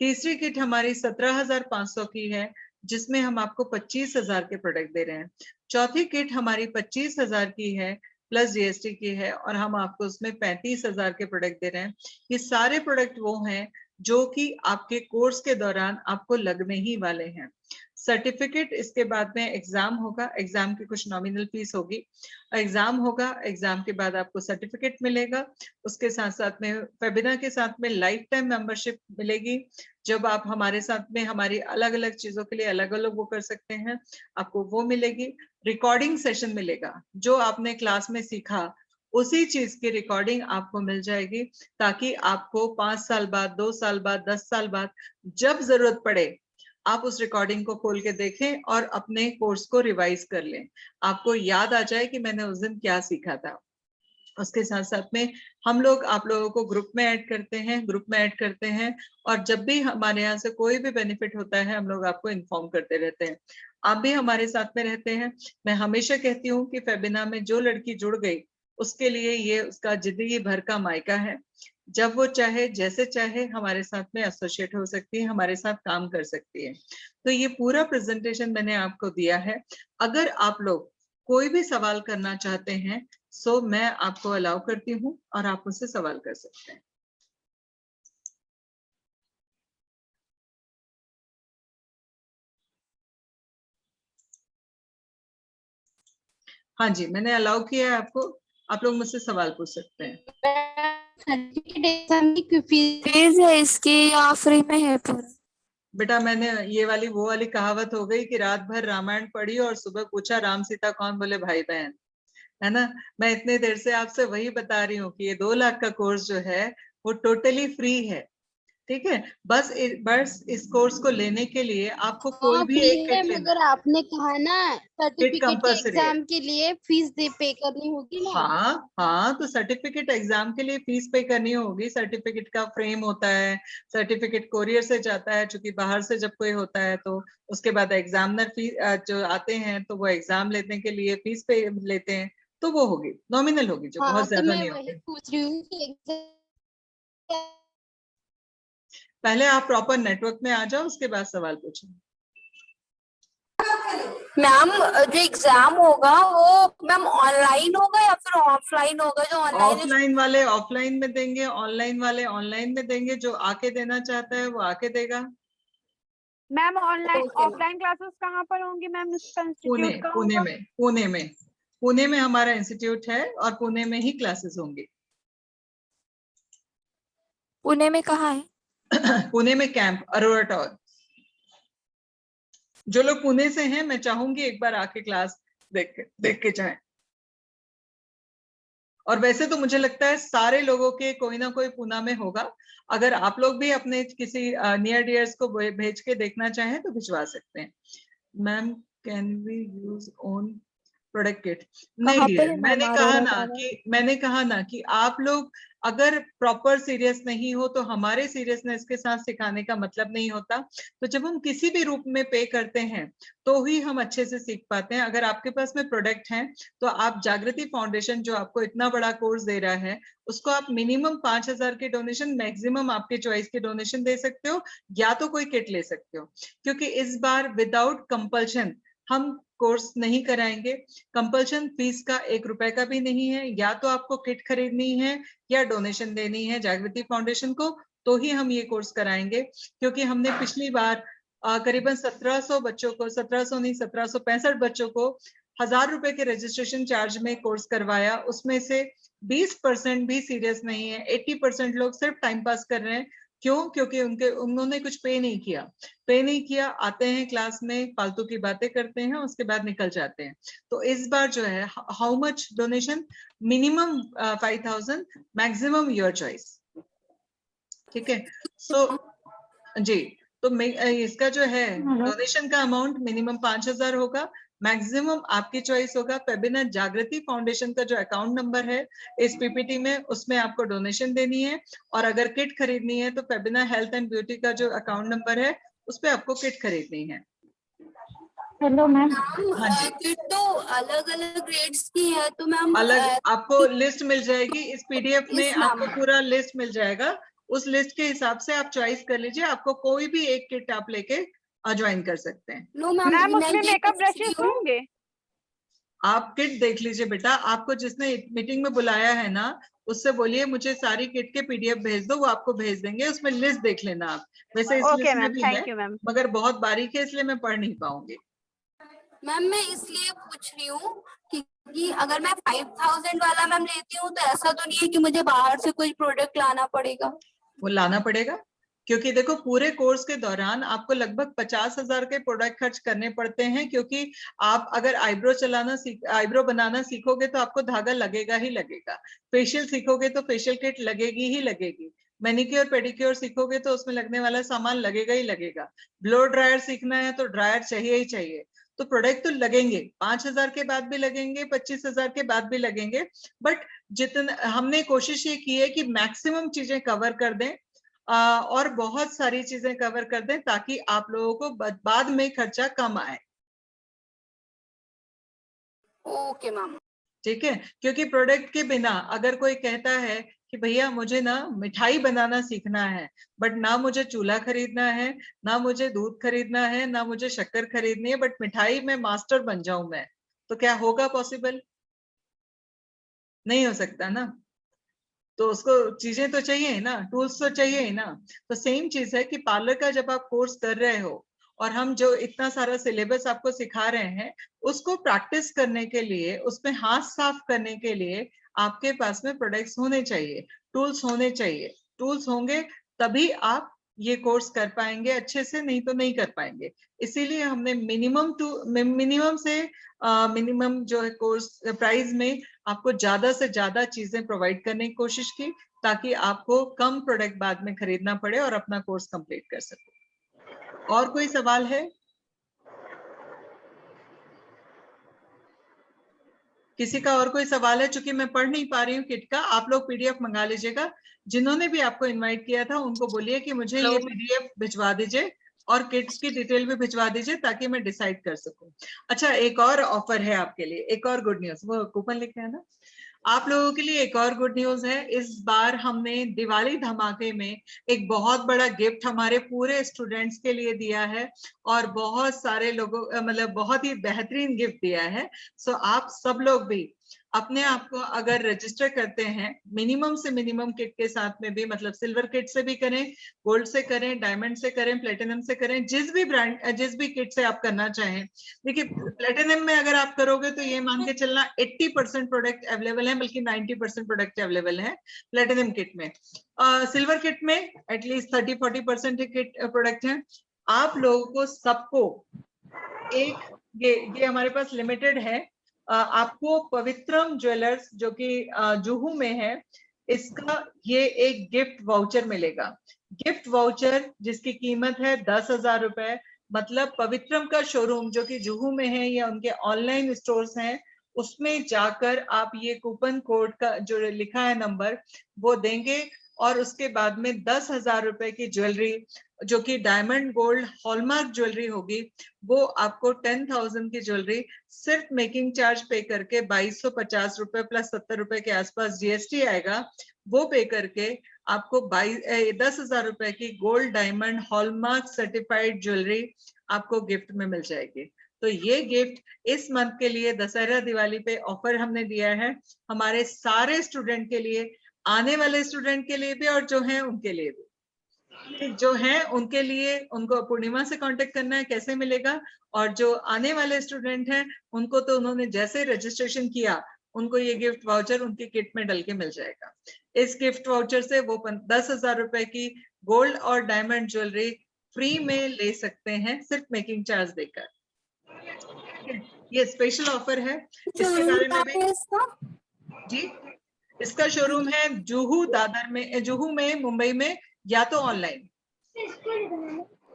तीसरी किट हमारी 17,500 की है, जिसमें हम आपको 25,000 के प्रोडक्ट दे रहे हैं। चौथी किट हमारी 25,000 की है प्लस जीएसटी की है, और हम आपको उसमें 35,000 के प्रोडक्ट दे रहे हैं। ये सारे प्रोडक्ट वो हैं जो कि आपके कोर्स के दौरान आपको लगने ही वाले हैं। सर्टिफिकेट इसके बाद में एग्जाम होगा, एग्जाम की कुछ नॉमिनल फीस होगी, एग्जाम होगा, एग्जाम के बाद आपको सर्टिफिकेट मिलेगा। उसके साथ साथ में वेबिनार के साथ में लाइफ टाइम मेंबरशिप मिलेगी, जब आप हमारे साथ में हमारी अलग अलग चीजों के लिए अलग अलग वो कर सकते हैं, आपको वो मिलेगी। रिकॉर्डिंग सेशन मिलेगा, जो आपने क्लास में सीखा उसी चीज की रिकॉर्डिंग आपको मिल जाएगी, ताकि आपको 5 साल बाद, 2 साल बाद, 10 साल बाद जब जरूरत पड़े आप उस रिकॉर्डिंग को खोल के देखें और अपने कोर्स को रिवाइज कर लें, आपको याद आ जाए कि मैंने उस दिन क्या सीखा था। उसके साथ साथ में हम लोग आप लोगों को ग्रुप में ऐड करते हैं, और जब भी हमारे यहाँ से कोई भी बेनिफिट होता है हम लोग आपको इन्फॉर्म करते रहते हैं। आप भी हमारे साथ में रहते हैं। मैं हमेशा कहती हूँ कि फेबिना में जो लड़की जुड़ गई उसके लिए ये उसका जिंदगी भर का मायका है। जब वो चाहे, जैसे चाहे हमारे साथ में एसोसिएट हो सकती है, हमारे साथ काम कर सकती है। तो ये पूरा प्रेजेंटेशन मैंने आपको दिया है। अगर आप लोग कोई भी सवाल करना चाहते हैं सो मैं आपको अलाउ करती हूँ और आप मुझसे सवाल कर सकते हैं। हाँ जी, मैंने अलाउ किया है आपको, आप लोग मुझसे सवाल पूछ सकते हैं।
फीस है इसकी या फ्री में है पूरा?
बेटा मैंने ये वाली वो वाली कहावत हो गई कि रात भर रामायण पढ़ी और सुबह पूछा राम सीता कौन, बोले भाई बहन, है ना। मैं इतने देर से आपसे वही बता रही हूँ कि ये 2 लाख का कोर्स जो है वो टोटली फ्री है, ठीक है। बस इस कोर्स को लेने के लिए आपको कोई भी एक किट लेना,
मगर आपने कहा ना
किट
सर्टिफिकेट के
कंपल्सरी है।
एग्जाम के लिए फीस पे करनी होगी ना।
हाँ हाँ, तो सर्टिफिकेट एग्जाम के लिए फीस पे करनी होगी। सर्टिफिकेट का फ्रेम होता है, सर्टिफिकेट कोरियर से जाता है, क्योंकि बाहर से जब कोई होता है तो उसके बाद एग्जामिनर फीस जो आते हैं तो वो एग्जाम लेने के लिए फीस पे लेते हैं, तो वो होगी, नॉमिनल होगी, जो
हाँ,
बहुत
तो
ज्यादा
मैं
नहीं
वही
होगी।
पूछ रही हूँ कि एग्जाम
पहले आप प्रॉपर नेटवर्क में आ जाओ, उसके बाद सवाल पूछो।
मैम जो एग्जाम होगा वो मैम ऑनलाइन होगा या फिर ऑफलाइन होगा? जो ऑनलाइन
ऑफलाइन वाले ऑफलाइन में देंगे, ऑनलाइन वाले ऑनलाइन में देंगे, जो आके देना चाहता है वो आके देगा।
मैम ऑनलाइन ऑफलाइन क्लासेस कहाँ पर होंगी मैम? इसका
पुणे
इंस्टीट्यूट कहाँ
पुणे
होगा?
में पुणे में हमारा इंस्टीट्यूट है और पुणे में ही क्लासेस होंगी।
पुणे में कहाँ है?
पुणे में कैंप अरोरा टॉवर। जो लोग पुणे से हैं मैं चाहूंगी एक बार आके क्लास देख के जाएं। और वैसे तो मुझे लगता है सारे लोगों के कोई ना कोई पुणे में होगा। अगर आप लोग भी अपने किसी नियर डियर्स को भेज के देखना चाहें तो भिजवा सकते हैं। Ma'am can we use own product kit? नहीं
कहाँ पे
डियर,
है मैम अरोरा टावर?
मैंने कहा ना कि आप लोग अगर प्रॉपर सीरियस नहीं हो तो हमारे सीरियसनेस के साथ सिखाने का मतलब नहीं होता। तो जब हम किसी भी रूप में पे करते हैं तो ही हम अच्छे से सीख पाते हैं। अगर आपके पास में प्रोडक्ट हैं तो आप जागृति फाउंडेशन जो आपको इतना बड़ा कोर्स दे रहा है उसको आप मिनिमम 5,000 के डोनेशन, मैक्सिमम आपके चॉइस के डोनेशन दे सकते हो, या तो कोई किट ले सकते हो। क्योंकि इस बार विदाउट कंपल्शन हम कोर्स नहीं कराएंगे। कंपल्शन फीस का 1 रुपए का भी नहीं है, या तो आपको किट खरीदनी है या डोनेशन देनी है जागृति फाउंडेशन को, तो ही हम ये कोर्स कराएंगे। क्योंकि हमने पिछली बार करीबन 1700 बच्चों को, 1700 नहीं 1765 बच्चों को 1,000 रुपए के रजिस्ट्रेशन चार्ज में कोर्स करवाया। उसमें से 20% भी सीरियस नहीं है, 80% लोग सिर्फ टाइम पास कर रहे हैं। क्यों? क्योंकि उन्होंने कुछ पे नहीं किया, आते हैं क्लास में, फालतू की बातें करते हैं, उसके बाद निकल जाते हैं। तो इस बार जो है how much donation? Minimum 5,000, maximum your choice, ठीक है। सो जी, तो इसका जो है डोनेशन का अमाउंट मिनिमम 5,000 होगा, मैक्सिमम आपकी चॉइस होगा। फेबिना जागृति फाउंडेशन का जो अकाउंट नंबर है इस पीपीटी में, उसमें आपको डोनेशन देनी है। और अगर किट खरीदनी है तो फेबिना हेल्थ एंड ब्यूटी का जो अकाउंट नंबर है उस पर आपको किट खरीदनी है।
Hello ma'am.
हाँ जी,
किट तो अलग अलग ग्रेड्स की है, तो मैम
अलग आपको लिस्ट मिल जाएगी इस पीडीएफ में, आपको पूरा लिस्ट मिल जाएगा। उस लिस्ट के हिसाब से आप चॉइस कर लीजिए, आपको कोई भी एक किट आप लेके ज्वाइन कर सकते हैं।
नो मैम,
मैम
मैं
उसमें
ये
मेकअप
पूछ रही
ब्रशेस
हूँ।
होंगे?
आप किट देख लीजिए बेटा, आपको जिसने मीटिंग में बुलाया है ना, उससे बोलिए मुझे सारी किट के पीडीएफ भेज दो, वो आपको भेज देंगे, उसमें लिस्ट देख लेना आप। वैसे इस
ओके
लिस्ट में
मैम,
भी है,
थैंक यू मैम।
मगर बहुत बारीक है इसलिए मैं पढ़ नहीं पाऊंगी।
मैम मैं इसलिए पूछ रही हूँ कि अगर मैं 5000 वाला मैम लेती हूँ तो ऐसा तो नहीं है कि मुझे बाहर से कोई प्रोडक्ट लाना पड़ेगा?
वो लाना पड़ेगा, क्योंकि देखो पूरे कोर्स के दौरान आपको लगभग 50,000 के प्रोडक्ट खर्च करने पड़ते हैं, क्योंकि आप अगर आईब्रो बनाना सीखोगे तो आपको धागा लगेगा ही लगेगा, फेशियल सीखोगे तो फेशियल किट लगेगी ही लगेगी, मैनिक्योर पेडिक्योर सीखोगे तो उसमें लगने वाला सामान लगेगा ही लगेगा, ब्लो ड्रायर सीखना है तो ड्रायर चाहिए ही चाहिए। तो प्रोडक्ट तो लगेंगे, 5,000 के बाद भी लगेंगे, 25,000 के बाद भी लगेंगे, बट जितना हमने कोशिश ये की है कि मैक्सिमम चीजें कवर कर दें और बहुत सारी चीजें कवर कर दें ताकि आप लोगों को बाद में खर्चा कम आए।
Okay ma'am.
ठीक है, क्योंकि प्रोडक्ट के बिना अगर कोई कहता है कि भैया मुझे ना मिठाई बनाना सीखना है, बट ना मुझे चूल्हा खरीदना है, ना मुझे दूध खरीदना है, ना मुझे शक्कर खरीदनी है, बट मिठाई में मास्टर बन जाऊं मैं, तो क्या होगा पॉसिबल? नहीं हो सकता ना। तो उसको चीजें तो चाहिए ना, टूल्स तो चाहिए ना। तो सेम चीज है कि पार्लर का जब आप कोर्स कर रहे हो और हम जो इतना सारा सिलेबस आपको सिखा रहे हैं, उसको प्रैक्टिस करने के लिए, उसमें हाथ साफ करने के लिए आपके पास में प्रोडक्ट्स होने चाहिए, टूल्स होने चाहिए। टूल्स होंगे तभी आप ये कोर्स कर पाएंगे अच्छे से, नहीं तो नहीं कर पाएंगे। इसीलिए हमने मिनिमम से मिनिमम जो है कोर्स प्राइस में आपको ज्यादा से ज्यादा चीजें प्रोवाइड करने की कोशिश की, ताकि आपको कम प्रोडक्ट बाद में खरीदना पड़े और अपना कोर्स कंप्लीट कर सको। और कोई सवाल है? किसी का और कोई सवाल है? चूंकि मैं पढ़ नहीं पा रही हूँ किट का, आप लोग पीडीएफ मंगा लीजिएगा। जिन्होंने भी आपको इनवाइट किया था उनको बोलिए कि मुझे ये पीडीएफ भिजवा दीजिए और किट्स की डिटेल भी भिजवा दीजिए ताकि मैं डिसाइड कर सकूं। अच्छा, एक और ऑफर है आपके लिए, एक और गुड न्यूज, वो कूपन लिखे है ना आप लोगों के लिए। एक और गुड न्यूज है, इस बार हमने दिवाली धमाके में एक बहुत बड़ा गिफ्ट हमारे पूरे स्टूडेंट्स के लिए दिया है और बहुत सारे लोगों मतलब बहुत ही बेहतरीन गिफ्ट दिया है। सो आप सब लोग भी अपने आप को अगर रजिस्टर करते हैं मिनिमम से मिनिमम किट के साथ में भी, मतलब सिल्वर किट से भी करें, गोल्ड से करें, डायमंड से करें, प्लेटिनम से करें, जिस भी ब्रांड जिस भी किट से आप करना चाहें। देखिए प्लेटिनम में अगर आप करोगे तो ये मान के चलना 80% प्रोडक्ट अवेलेबल है, बल्कि 90% प्रोडक्ट अवेलेबल है प्लेटिनम किट में। सिल्वर किट में एटलीस्ट 30-40% किट प्रोडक्ट है। आप लोगों को सबको एक ये हमारे पास लिमिटेड है, आपको पवित्रम ज्वेलर्स जो कि जुहू में है, इसका ये एक गिफ्ट वाउचर मिलेगा। गिफ्ट वाउचर जिसकी कीमत है 10,000 रुपए। मतलब पवित्रम का शोरूम जो कि जुहू में है या उनके ऑनलाइन स्टोर्स हैं, उसमें जाकर आप ये कूपन कोड का जो लिखा है नंबर वो देंगे और उसके बाद में 10,000 रुपए की ज्वेलरी जो कि डायमंड गोल्ड हॉलमार्क ज्वेलरी होगी, वो आपको 10,000 की ज्वेलरी सिर्फ मेकिंग चार्ज पे करके 2,250 रुपए प्लस 70 रुपए के आसपास जीएसटी आएगा, वो पे करके आपको 10,000 रुपए की gold diamond hallmark certified jewellery आपको गिफ्ट में मिल जाएगी। तो ये गिफ्ट इस मंथ के लिए दशहरा दिवाली पे ऑफर हमने दिया है हमारे सारे स्टूडेंट के लिए, आने वाले स्टूडेंट के लिए भी और जो हैं उनके लिए भी। जो हैं उनके लिए उनको पूर्णिमा से कांटेक्ट करना है कैसे मिलेगा, और जो आने वाले स्टूडेंट हैं उनको तो उन्होंने जैसे रजिस्ट्रेशन किया उनको ये गिफ्ट वाउचर उनकी किट में डल के मिल जाएगा। इस गिफ्ट वाउचर से वो 10,000 रुपए की गोल्ड और डायमंड ज्वेलरी फ्री में ले सकते हैं सिर्फ मेकिंग चार्ज देकर। ये स्पेशल ऑफर है, इसके बारे में भी जी। इसका शोरूम है जुहू दादर में, जुहू में, मुंबई में, या तो ऑनलाइन।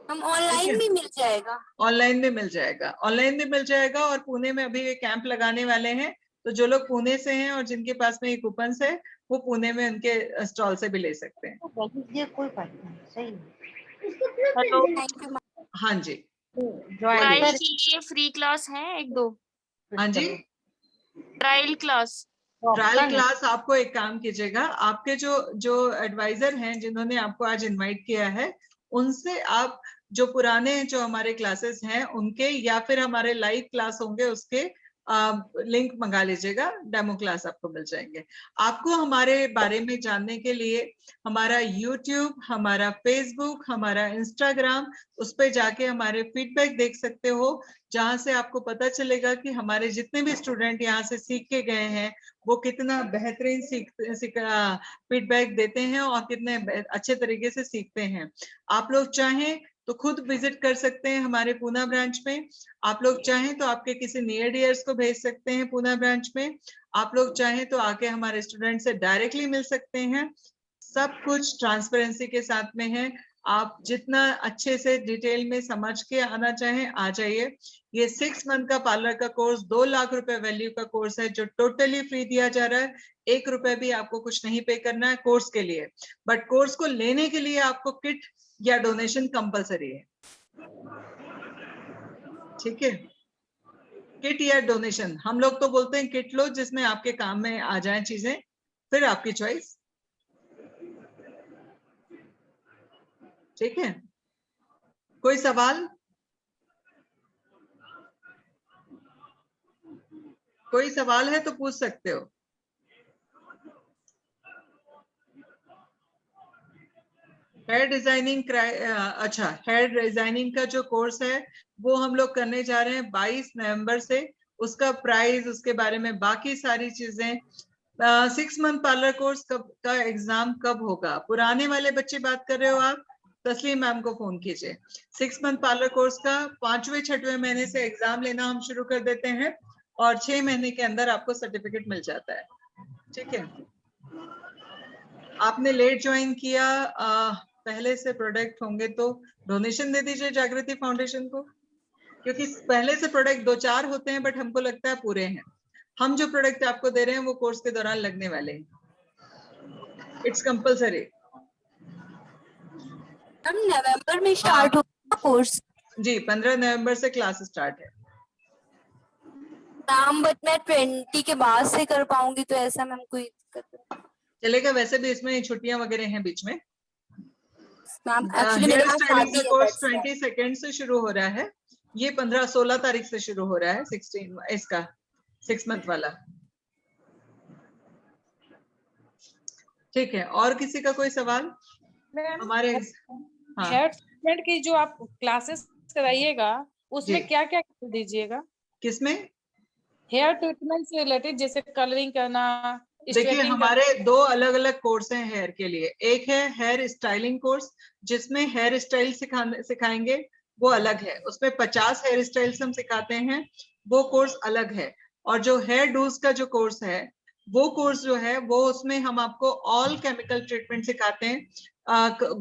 हम ऑनलाइन भी मिल जाएगा?
ऑनलाइन भी मिल जाएगा, ऑनलाइन भी मिल जाएगा। और पुणे में अभी ये कैंप लगाने वाले हैं, तो जो लोग पुणे से हैं और जिनके पास में ये कूपन है वो पुणे में उनके स्टॉल से भी ले सकते हैं।
कोई बात नहीं, सही
हेलो,
थैंक यू।
हाँ जी,
ट्रायल के लिए फ्री क्लास है एक दो?
हाँ जी,
ट्रायल क्लास
ट्रायल क्लास आपको एक काम कीजिएगा, आपके जो एडवाइजर हैं जिन्होंने आपको आज इनवाइट किया है, उनसे आप जो पुराने जो हमारे क्लासेस हैं उनके या फिर हमारे लाइव क्लास होंगे उसके लिंक मंगा लीजिएगा, डेमो क्लास आपको मिल जाएंगे। आपको हमारे बारे में जानने के लिए हमारा YouTube, हमारा Facebook, हमारा Instagram, उस पे जाके हमारे फीडबैक देख सकते हो, जहां से आपको पता चलेगा कि हमारे जितने भी स्टूडेंट यहाँ से सीख के गए हैं वो कितना बेहतरीन फीडबैक देते हैं और कितने अच्छे तरीके से सीखते हैं। आप लोग चाहें तो खुद विजिट कर सकते हैं हमारे पूना ब्रांच में, आप लोग चाहें तो आपके किसी नियर डियर्स को भेज सकते हैं पूना ब्रांच में, आप लोग चाहें तो आके हमारे स्टूडेंट से डायरेक्टली मिल सकते हैं। सब कुछ ट्रांसपेरेंसी के साथ में है। आप जितना अच्छे से डिटेल में समझ के आना चाहें आ जाइए। ये 6 मंथ का पार्लर का कोर्स 2 लाख रुपए वैल्यू का कोर्स है जो टोटली फ्री दिया जा रहा है। 1 रुपए भी आपको कुछ नहीं पे करना है कोर्स के लिए, बट कोर्स को लेने के लिए आपको किट या डोनेशन कंपलसरी है। ठीक है, किट या डोनेशन, हम लोग तो बोलते हैं किट लो जिसमें आपके काम में आ जाए चीजें, फिर आपकी चॉइस। ठीक है, कोई सवाल? कोई सवाल है तो पूछ सकते हो। हेयर डिजाइनिंग, अच्छा, हेयर डिजाइनिंग का जो कोर्स है वो हम लोग करने जा रहे हैं 22 नवंबर से। उसका प्राइस, उसके बारे में बाकी सारी चीजें, 6 मंथ पार्लर कोर्स कब का एग्जाम कब होगा, पुराने वाले बच्चे बात कर रहे हो आप, तस्लीम मैम को फोन कीजिए। 6 मंथ पार्लर कोर्स का 5वें 6वें महीने से एग्जाम लेना हम शुरू कर देते हैं और 6 महीने के अंदर आपको सर्टिफिकेट मिल जाता है। ठीक है, आपने लेट ज्वाइन किया, पहले से प्रोडक्ट होंगे तो डोनेशन दे दीजिए जागृति फाउंडेशन को, क्योंकि पहले से प्रोडक्ट 2-4 होते हैं बट हमको लगता है पूरे हैं। हम जो प्रोडक्ट आपको दे रहे हैं वो कोर्स के दौरान लगने वाले हैं। It's compulsory.
हम नवंबर में स्टार्ट होगा कोर्स
जी, 15 नवंबर से क्लास स्टार्ट है
मैम, बट मैं 20 के बाद से कर पाऊंगी तो ऐसा मैम कोई दिक्कत नहीं?
चलेगा, वैसे भी इसमें छुट्टियां वगैरह हैं बीच में।
मैम एक्चुअली मेरे
हेयर
पास
स्टाइलिंग का
शादी है,
कोर्स
that's why।
22 से शुरू हो रहा है, ये 15-16 तारीख से शुरू हो रहा है, 16 इसका 6 मंथ वाला। ठीक है, और किसी का कोई सवाल? हमारे हाँ,
हेयर ट्रीटमेंट की जो आप क्लासेस कराइएगा उसमें
जी।
क्या क्या दीजिएगा?
किसमें?
हेयर ट्रीटमेंट से रिलेटेड, जैसे कलरिंग करना,
देखिए,
स्ट्रेटनिंग
हमारे 2 अलग अलग कोर्स हैं हेयर के लिए। एक है हेयर स्टाइलिंग कोर्स जिसमें हेयर स्टाइल सिखाएंगे, वो अलग है, उसमें 50 हेयर स्टाइल्स हम सिखाते हैं, वो कोर्स अलग है। और जो हेयर डूज का जो कोर्स है वो कोर्स जो है वो उसमें हम आपको ऑल केमिकल ट्रीटमेंट सिखाते हैं,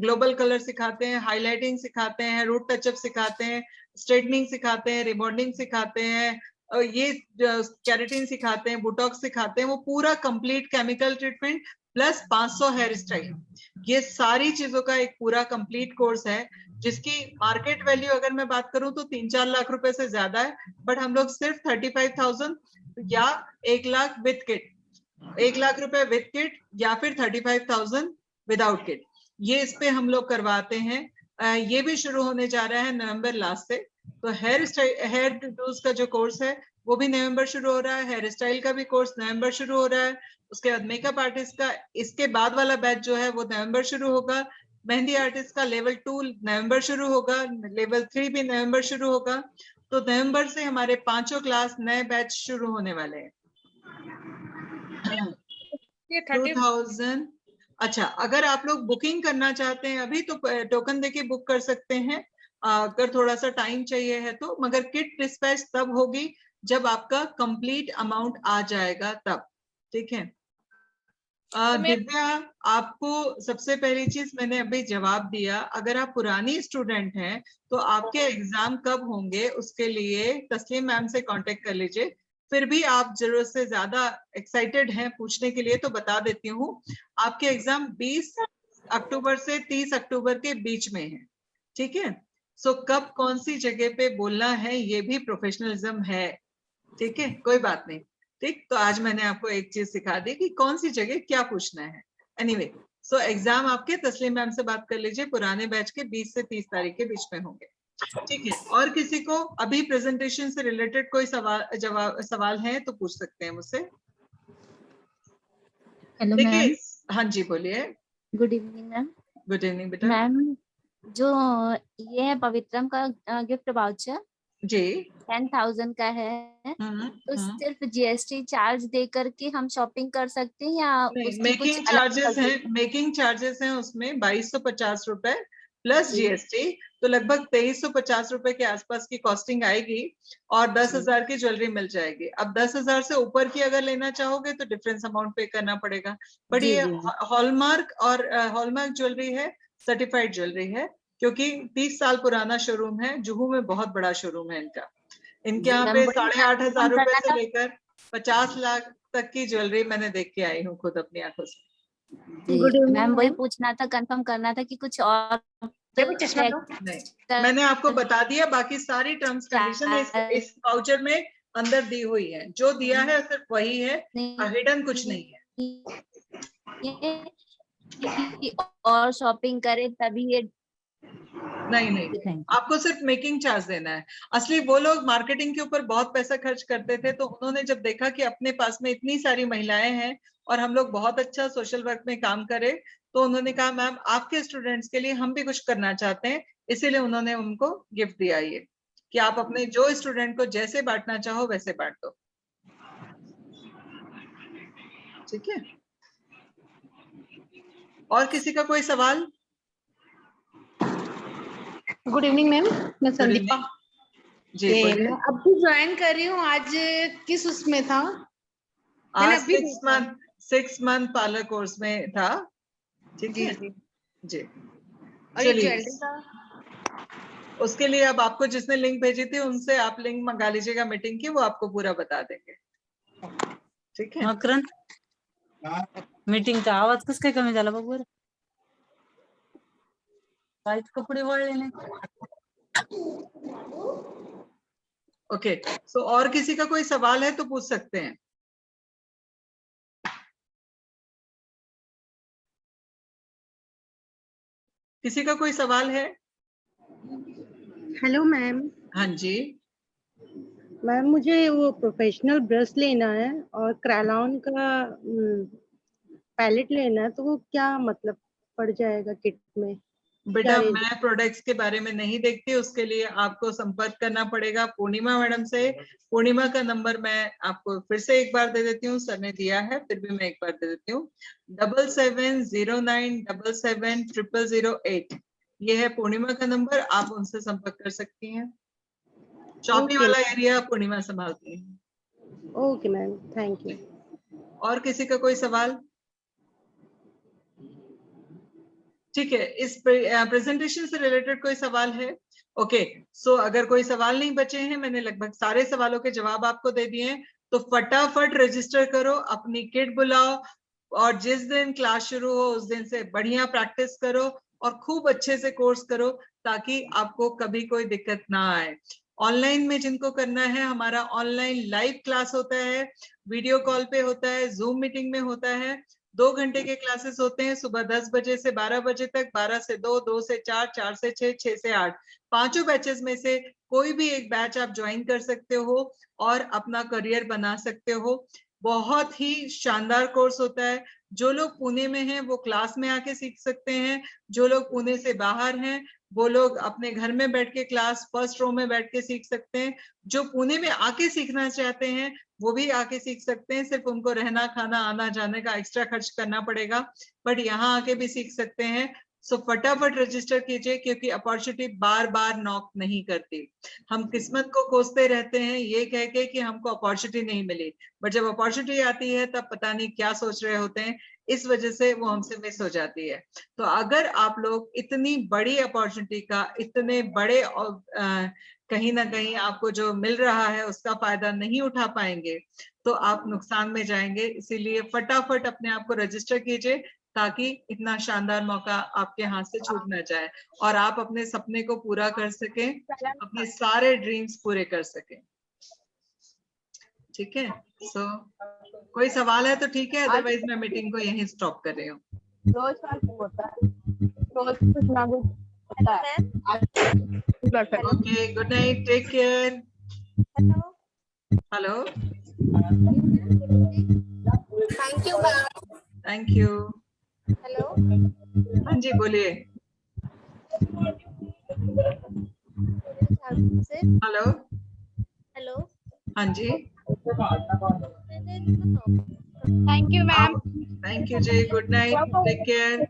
ग्लोबल कलर सिखाते हैं, हाईलाइटिंग सिखाते हैं, रूट टचअप सिखाते हैं, स्ट्रेटनिंग सिखाते हैं, रिबॉन्डिंग सिखाते हैं, ये कैरेटिन सिखाते हैं, बोटॉक्स सिखाते हैं, वो पूरा complete chemical treatment plus 500 hair style, ये सारी चीजों का एक पूरा कंप्लीट कोर्स है जिसकी मार्केट वैल्यू अगर मैं बात करूं तो 3-4 लाख रुपए से ज्यादा है, बट हम लोग सिर्फ 35,000 या 1 लाख विद किट, 1 लाख रुपए विद किट या फिर 35,000 विदाउट किट, ये इस पे हम लोग करवाते हैं। ये भी शुरू होने जा रहा है नवंबर लास्ट से। तो हेयर टूल्स का जो कोर्स है वो भी नवंबर शुरू हो रहा है, हेयर स्टाइल का भी कोर्स नवंबर शुरू हो रहा है, उसके बाद मेकअप आर्टिस्ट का इसके बाद वाला बैच जो है वो नवंबर शुरू होगा, मेहंदी आर्टिस्ट का लेवल 2 नवंबर शुरू होगा, लेवल 3 भी नवंबर शुरू होगा। तो नवंबर से हमारे 5 क्लास नए बैच शुरू होने वाले हैं। 2000। अच्छा, अगर आप लोग बुकिंग करना चाहते हैं अभी तो टोकन देके बुक कर सकते हैं, अगर थोड़ा सा टाइम चाहिए है तो, मगर किट डिस्पैच तब होगी जब आपका कंप्लीट अमाउंट आ जाएगा तब। ठीक है, दिव्या, आपको सबसे पहली चीज मैंने अभी जवाब दिया, अगर आप पुरानी स्टूडेंट हैं तो आपके एग्जाम कब होंगे उसके लिए तस्लीम मैम से कांटेक्ट कर लीजिए। फिर भी आप जरूरत से ज्यादा एक्साइटेड हैं पूछने के लिए तो बता देती हूँ, आपके एग्जाम 20 अक्टूबर से 30 अक्टूबर के बीच में है। ठीक है, सो कब कौन सी जगह पे बोलना है ये भी प्रोफेशनलिज्म है। ठीक है, कोई बात नहीं, ठीक, तो आज मैंने आपको एक चीज सिखा दी कि कौन सी जगह क्या पूछना है। एनीवे, सो एग्जाम आपके तस्लीम मैम से बात कर लीजिए, पुराने बैच के 20 से 30 तारीख के बीच में होंगे। ठीक है, और किसी को अभी प्रेजेंटेशन से रिलेटेड कोई सवाल है तो पूछ सकते हैं मुझसे।
हेलो
देखिए,
मैम,
हाँ जी बोलिए।
Good evening ma'am.
Good evening बेटा।
मैम, जो ये है पवित्रम का गिफ्ट वाउचर
जी
10,000 का है, तो सिर्फ जीएसटी चार्ज दे करके हम शॉपिंग कर सकते हैं या उसकी
मेकिंग
कुछ अलग
चार्जेस हैं, मेकिंग चार्जेस हैं उसमें 2250 रुपए प्लस जीएसटी, तो लगभग 2350 रुपए के आसपास की कॉस्टिंग आएगी और 10,000 की ज्वेलरी मिल जाएगी। अब 10,000 से ऊपर की अगर लेना चाहोगे तो डिफरेंस अमाउंट पे करना पड़ेगा, बट ये हॉलमार्क और हॉलमार्क ज्वेलरी है, सर्टिफाइड ज्वेलरी है, क्योंकि 30 साल पुराना शोरूम है, जुहू में बहुत बड़ा शोरूम है इनका। इनके यहाँ पे 8,500 रुपए से लेकर 50 लाख तक की ज्वेलरी मैंने देख के आई हूँ खुद अपनी आंखों से।
मैम वही पूछना था, कंफर्म करना था कि कुछ और
नहीं, मैंने आपको बता दिया, बाकी सारी टर्म्स कंडीशन इस वाउचर में अंदर दी हुई है, जो दिया है सिर्फ वही है, हिडन कुछ नहीं है।
और शॉपिंग करे तभी ये
नहीं, आपको सिर्फ मेकिंग चार्ज देना है। असली वो लोग मार्केटिंग के ऊपर बहुत पैसा खर्च करते थे, तो उन्होंने जब देखा कि अपने पास में इतनी सारी महिलाएं हैं और हम लोग बहुत अच्छा सोशल वर्क में काम करें, तो उन्होंने कहा मैम आपके स्टूडेंट्स के लिए हम भी कुछ करना चाहते हैं, इसीलिए उन्होंने उनको गिफ्ट दिया ये कि आप अपने जो स्टूडेंट को जैसे बांटना चाहो वैसे बांट दो। ठीक है, और किसी का कोई सवाल?
गुड इवनिंग मैम, मैं संदीपा
जी बोलिए।
मैं अभी ज्वाइन कर रही हूँ। आज किस उसमें था?
आज 6 मंथ पार्लर कोर्स में था। ठीक है जी। चलिए, उसके लिए अब आपको जिसने लिंक भेजी थी उनसे आप लिंक मंगा लीजिएगा मीटिंग की, वो आपको पूरा बता देंगे। ठीक है,
मकरन मीटिंग का आवाज कस काय कमी झाला बघ बरं, वाईट कपडे वळले
ओके। सो और किसी का कोई सवाल है तो पूछ सकते हैं। किसी का कोई सवाल है?
Hello ma'am.
हाँ जी
मैम, मुझे वो प्रोफेशनल ब्रश लेना है और क्रैलॉन का पैलेट लेना है, तो वो क्या मतलब पड़ जाएगा किट में?
बेटा, मैं प्रोडक्ट्स के बारे में नहीं देखती, उसके लिए आपको संपर्क करना पड़ेगा पूर्णिमा मैडम से। पूर्णिमा का नंबर मैं आपको फिर से एक बार दे देती हूँ, सर ने दिया है फिर भी मैं एक बार दे देती हूँ, 7709770008। ये है पूर्णिमा का नंबर, आप उनसे संपर्क कर सकती हैं। चौपी वाला एरिया पूर्णिमा संभालती है।
Okay ma'am, thank you.
और किसी का कोई सवाल? ठीक है, इस प्रेजेंटेशन से रिलेटेड कोई सवाल है? ओके, सो अगर कोई सवाल नहीं बचे हैं, मैंने लगभग सारे सवालों के जवाब आपको दे दिए हैं, तो फटाफट रजिस्टर करो, अपनी किट बुलाओ और जिस दिन क्लास शुरू हो उस दिन से बढ़िया प्रैक्टिस करो और खूब अच्छे से कोर्स करो, ताकि आपको कभी कोई दिक्कत ना आए। ऑनलाइन में जिनको करना है, हमारा ऑनलाइन लाइव क्लास होता है, वीडियो कॉल पे होता है, जूम मीटिंग में होता है, 2 घंटे के क्लासेस होते हैं, सुबह 10 बजे से 12 बजे तक, 12 से 2, 2 से 4, 4 से 6, 6 से 8, पांचों बैचेस में से कोई भी एक बैच आप ज्वाइन कर सकते हो और अपना करियर बना सकते हो। बहुत ही शानदार कोर्स होता है। जो लोग पुणे में हैं वो क्लास में आके सीख सकते हैं, जो लोग पुणे से बाहर हैं वो लोग अपने घर में बैठ के क्लास फर्स्ट रो में बैठ के सीख सकते हैं। जो पुणे में आके सीखना चाहते हैं वो भी आके सीख सकते हैं, सिर्फ उनको रहना खाना आना जाने का एक्स्ट्रा खर्च करना पड़ेगा, बट यहाँ आके भी सीख सकते हैं। सो फटाफट रजिस्टर कीजिए, क्योंकि अपॉर्चुनिटी बार बार नॉक नहीं करती। हम किस्मत को कोसते रहते हैं ये कह के कि हमको अपॉर्चुनिटी नहीं मिली, बट जब अपॉर्चुनिटी आती है तब पता नहीं क्या सोच रहे होते हैं, इस वजह से वो हमसे मिस हो जाती है। तो अगर आप लोग इतनी बड़ी अपॉर्चुनिटी का, इतने बड़े कहीं ना कहीं आपको जो मिल रहा है उसका फायदा नहीं उठा पाएंगे तो आप नुकसान में जाएंगे। इसीलिए फटाफट अपने आप को रजिस्टर कीजिए, ताकि इतना शानदार मौका आपके हाथ से छूट ना जाए और आप अपने सपने को पूरा कर सकें, अपने सारे ड्रीम्स पूरे कर सकें। ठीक है। सो कोई सवाल है तो ठीक है, अदरवाइज मैं मीटिंग को यहीं स्टॉप कर रही हूँ।
रोज होता है, रोज कुछ ना कुछ होता है।
Okay, good night, take care. Hello,
thank you ma'am.
Thank you.
Hello,
हाँ जी, बोलिए। हेलो,
हेलो,
हाँ जी,
thank you ma'am.
Thank you जी, गुड नाइट, टेक केयर।